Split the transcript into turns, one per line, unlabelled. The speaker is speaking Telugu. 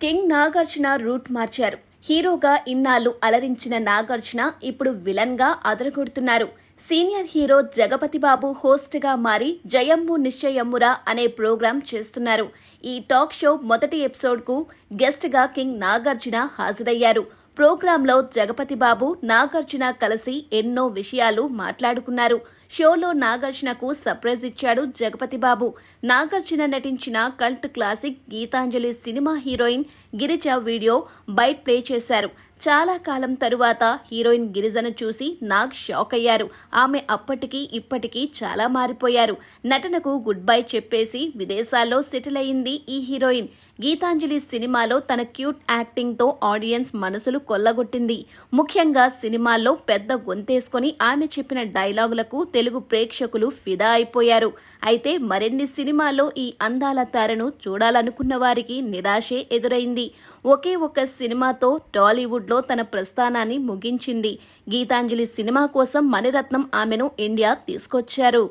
కింగ్ నాగార్జున రూట్ మార్చారు. హీరోగా ఇన్నాళ్లు అలరించిన నాగార్జున ఇప్పుడు విలన్ గా అదరగొడుతున్నారు. సీనియర్ హీరో జగపతి బాబు హోస్ట్ గా మారి జయమ్ము నిశ్చయమ్మురా అనే ప్రోగ్రాం చేస్తున్నారు. ఈ టాక్ షో మొదటి ఎపిసోడ్ కు గెస్ట్ గా కింగ్ నాగార్జున హాజరయ్యారు. ప్రోగ్రాంలో జగపతి బాబు, నాగార్జున కలిసి ఎన్నో విషయాలు మాట్లాడుకున్నారు. షోలో నాగార్జునకు సర్ప్రైజ్ ఇచ్చాడు జగపతి బాబు. నాగార్జున నటించిన cult classic Gitanjali cinema heroine Girija video byte play చేశారు. చాలా కాలం తరువాత హీరోయిన్ గిరిజను చూసి నాగ్ షాక్ అయ్యారు. ఆమె అప్పటికి ఇప్పటికీ చాలా మారిపోయారు. నటనకు గుడ్ బై చెప్పేసి విదేశాల్లో సెటిల్ అయింది ఈ హీరోయిన్. గీతాంజలి సినిమాలో తన క్యూట్ యాక్టింగ్ తో ఆడియన్స్ మనసులు కొల్లగొట్టింది. ముఖ్యంగా సినిమాల్లో పెద్ద గొంతేసుకొని ఆమె చెప్పిన డైలాగులకు తెలుగు ప్రేక్షకులు ఫిదా అయిపోయారు. అయితే మరిన్ని సినిమాల్లో ఈ అందాల తారను చూడాలనుకున్న వారికి నిరాశే ఎదురైంది. ఒకే ఒక్క సినిమాతో టాలీవుడ్లో తన ప్రస్థానాన్ని ముగించింది. గీతాంజలి సినిమా కోసం మణిరత్నం ఆమెను ఇండియా తీసుకొచ్చారు.